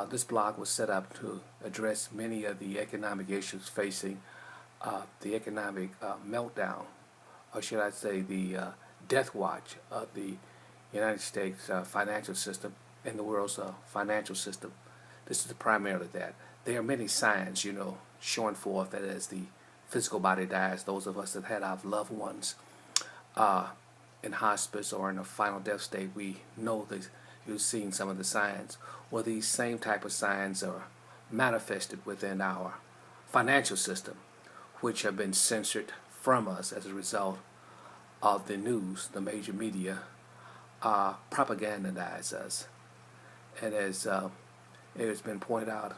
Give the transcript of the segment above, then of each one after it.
This blog was set up to address many of the economic issues facing the economic meltdown, or should I say the death watch of the United States financial system and the world's financial system. This is primarily that. There are many signs, showing forth that as the physical body dies, those of us that had our loved ones in hospice or in a final death state, we know that you've seen some of the signs. Well, these same type of signs are manifested within our financial system, which have been censored from us as a result of the news, the major media, propagandize us. And as it has been pointed out,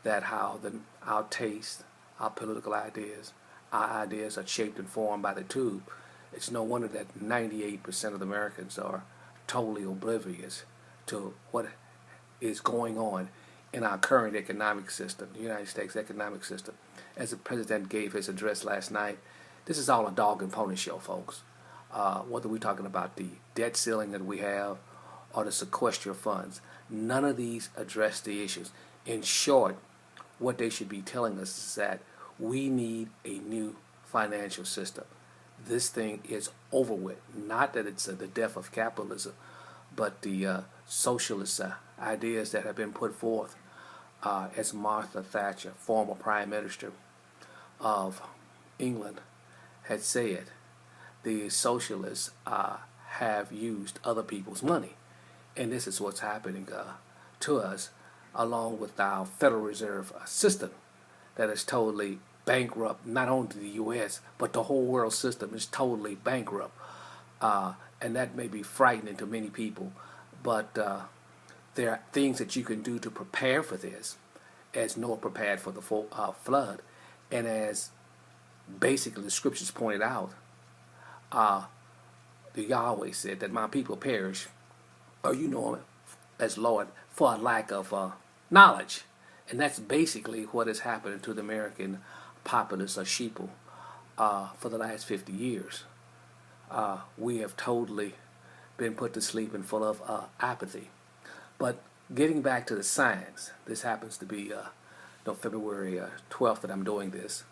that how our taste, our political ideas, our ideas are shaped and formed by the tube. It's no wonder that 98% of Americans are totally oblivious to what is going on in our current economic system, the United States economic system. As the President gave his address last night, this is all a dog and pony show, folks. Whether we're talking about the debt ceiling that we have or the sequester of funds, none of these address the issues. In short, what they should be telling us is that we need a new financial system. This thing is over with. Not that it's the death of capitalism, but the socialist ideas that have been put forth, as Martha Thatcher, former Prime Minister of England, had said. The socialists have used other people's money, and this is what's happening to us, along with our Federal Reserve system that is totally bankrupt. Not only the U.S., but the whole world system is totally bankrupt, and that may be frightening to many people, but there are things that you can do to prepare for this, as Noah prepared for the flood, and as basically the scriptures pointed out, the Yahweh said that my people perish, or as Lord, for a lack of knowledge. And that's basically what is happening to the American populace or sheeple for the last 50 years. We have totally been put to sleep and full of apathy. But getting back to the science, this happens to be February 12th that I'm doing this.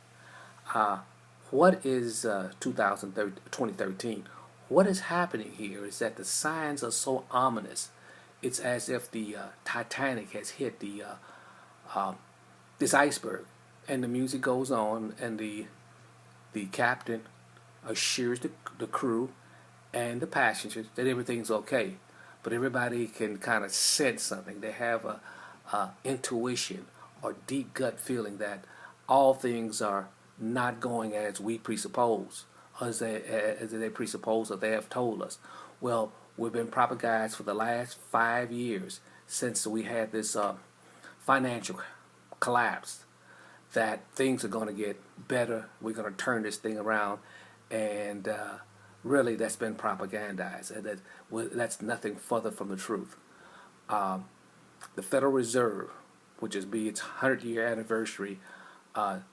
What is 2013? What is happening here is that the signs are so ominous. It's as if the Titanic has hit the this iceberg, and the music goes on, and the captain assures the crew and the passengers that everything's okay. But everybody can kind of sense something. They have a intuition or deep gut feeling that all things are not going as we presuppose, as they presuppose, or they have told us. Well, we've been propagandized for the last 5 years since we had this financial collapse that things are going to get better. We're going to turn this thing around, and really that's been propagandized, and that's nothing further from the truth. The Federal Reserve, which is its 100-year anniversary,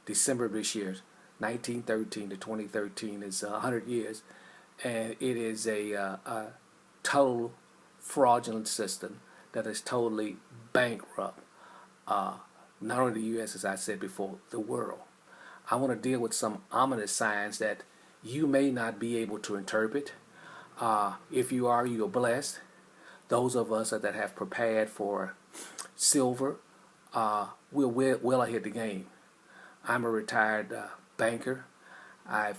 December of this year, 1913 to 2013 is 100 years, and it is a total fraudulent system that is totally bankrupt. Not only the U.S., as I said before, the world. I want to deal with some ominous signs that you may not be able to interpret. If you are, you're blessed. Those of us that have prepared for silver, we're well ahead of the game. I'm a retired banker. I've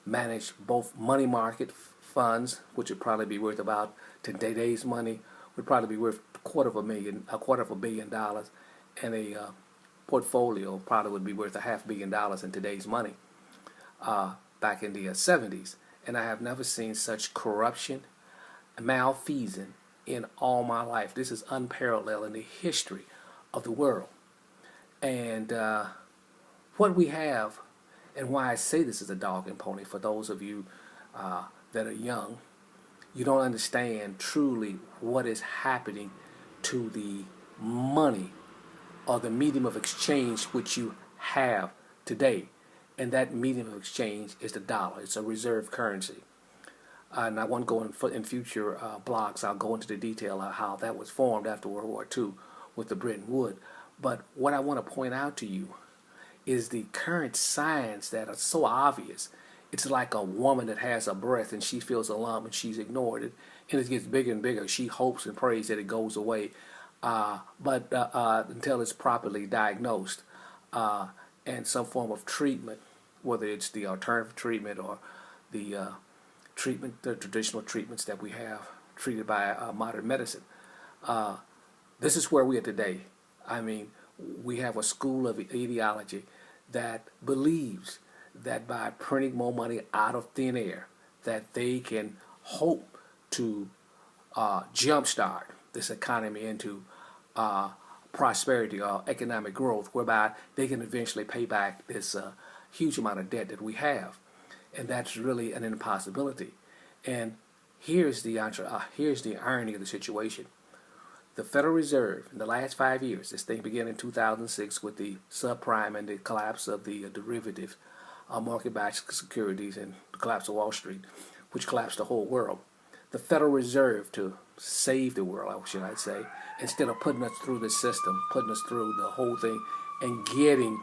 managed both money market funds, which would probably be worth about today's money, would probably be worth a quarter of $1 billion, and a portfolio probably would be worth $500 million in today's money. Back in the 70s, and I have never seen such corruption, malfeasance in all my life. This is unparalleled in the history of the world. And what we have, and why I say this is a dog and pony, for those of you that are young, you don't understand truly what is happening to the money or the medium of exchange which you have today. And that medium of exchange is the dollar. It's a reserve currency. And I want to go in future blogs, I'll go into the detail of how that was formed after World War II, with the Bretton Woods. But what I want to point out to you is the current signs that are so obvious. It's like a woman that has a breath and she feels a lump and she's ignored it, and it gets bigger and bigger. She hopes and prays that it goes away, but until it's properly diagnosed and some form of treatment, whether it's the alternative treatment or the the traditional treatments that we have treated by modern medicine. This is where we are today. I mean, we have a school of ideology that believes that by printing more money out of thin air, that they can hope to jumpstart this economy into prosperity or economic growth, whereby they can eventually pay back this huge amount of debt that we have, and that's really an impossibility. And here's the irony of the situation. The Federal Reserve, in the last 5 years, this thing began in 2006 with the subprime and the collapse of the derivative market-backed securities and the collapse of Wall Street, which collapsed the whole world. The Federal Reserve, to save the world, should I say, instead of putting us through the system, putting us through the whole thing, and getting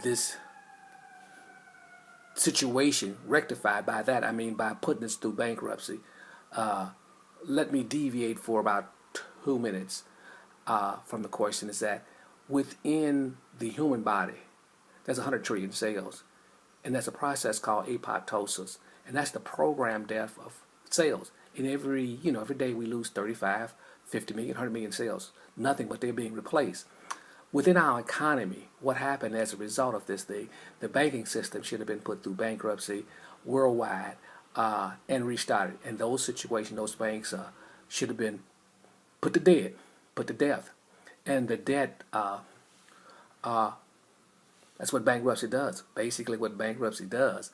this situation rectified. By that I mean by putting us through bankruptcy. Let me deviate for about 2 minutes from the question. Is that within the human body, there's 100 trillion cells, and there's a process called apoptosis, and that's the programmed death of cells. And every day we lose 35, 50 million, 100 million cells. Nothing but they're being replaced. Within our economy, what happened as a result of this thing, the banking system should have been put through bankruptcy worldwide and restarted. And those situations, those banks should have been put to death. And the debt, that's what bankruptcy does. Basically what bankruptcy does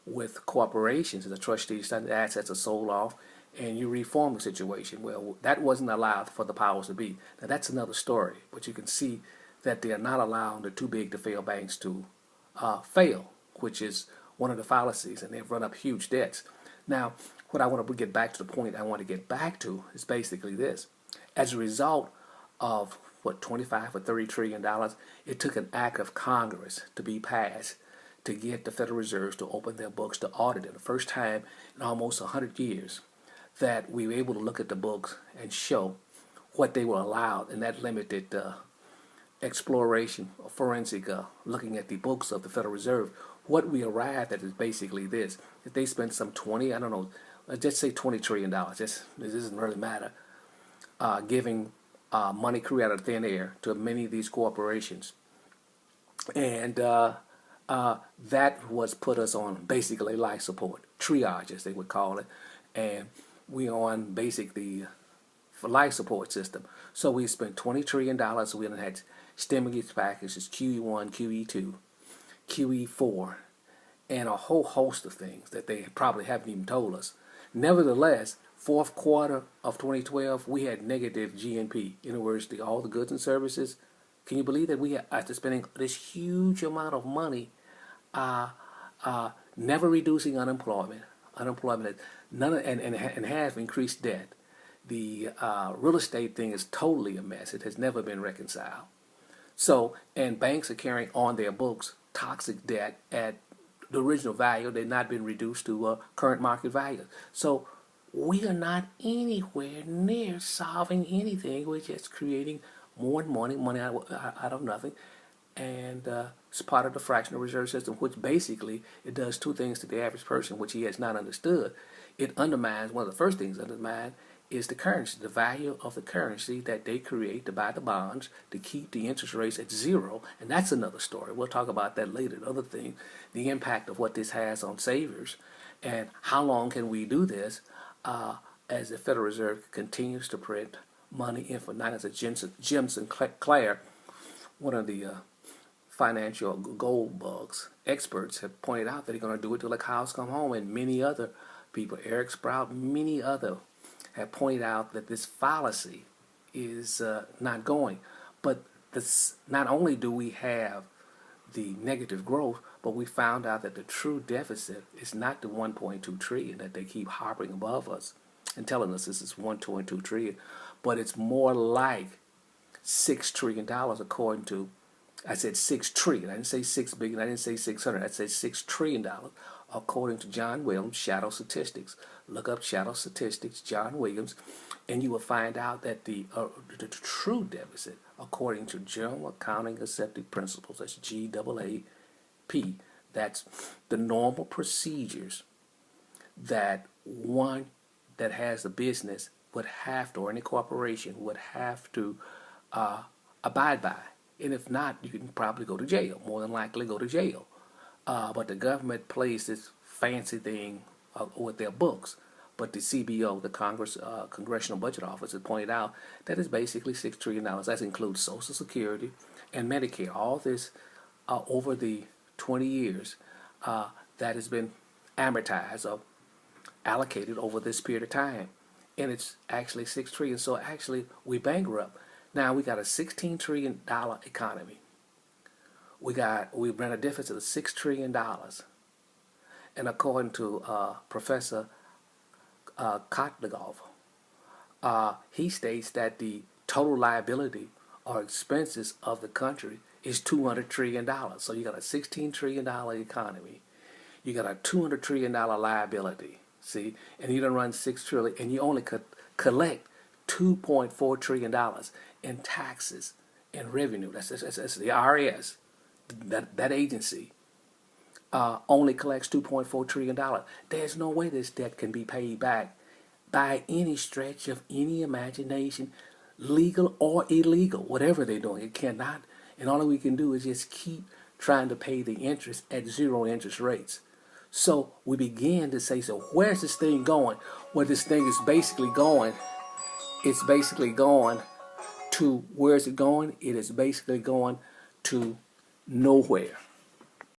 with corporations is a trustee, the assets are sold off, and you reform the situation. Well, that wasn't allowed for the powers to be. Now that's another story, but you can see that they are not allowing the too big to fail banks to fail, which is one of the fallacies, and they've run up huge debts. Now, what I want to get back to, the point I want to get back to, is basically this. As a result of 25 or 30 trillion dollars, it took an act of Congress to be passed to get the Federal Reserve to open their books to audit it. The first time in almost 100 years that we were able to look at the books and show what they were allowed, and that limited exploration, forensic looking at the books of the Federal Reserve. What we arrived at is basically this: that they spent some 20, I don't know, let's just say $20 trillion. This doesn't really matter. Giving money created out of thin air to many of these corporations, and that was put us on basically life support, triage as they would call it, and we on basically for life support system. So we spent $20 trillion. We had stimulus packages, QE1, QE2, QE4, and a whole host of things that they probably haven't even told us. Nevertheless, fourth quarter of 2012, we had negative GNP. In other words, all the goods and services. Can you believe that we, after spending this huge amount of money, never reducing unemployment, and have increased debt. The real estate thing is totally a mess. It has never been reconciled. So, and banks are carrying on their books toxic debt at the original value. They've not been reduced to current market value. So we are not anywhere near solving anything. We're just creating more money out of nothing. And it's part of the fractional reserve system, which basically it does two things to the average person, which he has not understood. It undermines, one of the first things it undermines is the currency, the value of the currency that they create to buy the bonds to keep the interest rates at zero. And that's another story. We'll talk about that later. The other thing, the impact of what this has on savers, and how long can we do this as the Federal Reserve continues to print money infinite. As Jim Sinclair, one of the financial gold bugs experts, have pointed out that they're going to do it till the cows come home, and many other people, Eric Sprout, many other, have pointed out that this fallacy is not going. But this, not only do we have the negative growth, but we found out that the true deficit is not the 1.2 trillion that they keep harping above us and telling us this is 1.2 trillion, but it's more like $6 trillion according to, I said 6 trillion. I didn't say 6 billion. I didn't say 600. I said $6 trillion according to John Williams, Shadow Statistics. Look up Shadow Statistics, John Williams, and you will find out that the true deficit, according to General Accounting Accepted Principles, that's GAAP, that's the normal procedures that one that has a business would have to, or any corporation would have to abide by. And if not, you can probably go to jail, more than likely go to jail. But the government plays this fancy thing with their books. But the CBO, the Congressional Budget Office, has pointed out that it's basically $6 trillion. That includes Social Security and Medicare. All this over the 20 years that has been amortized or allocated over this period of time. And it's actually $6 trillion. So actually, we bankrupt. Now we got a $16 trillion economy. We ran a deficit of $6 trillion. And according to Professor Kotligov, he states that the total liability or expenses of the country is $200 trillion. So you got a $16 trillion economy. You got a $200 trillion liability. See, and you don't run $6 trillion, and you only could collect $2.4 trillion in taxes and revenue. That's the IRS. That agency only collects $2.4 trillion. There's no way this debt can be paid back by any stretch of any imagination, legal or illegal, whatever they're doing. It cannot. And all we can do is just keep trying to pay the interest at zero interest rates. So we begin to say, so where's this thing going? Well, this thing is basically going, it's basically going to, where is it going? It is basically going to nowhere.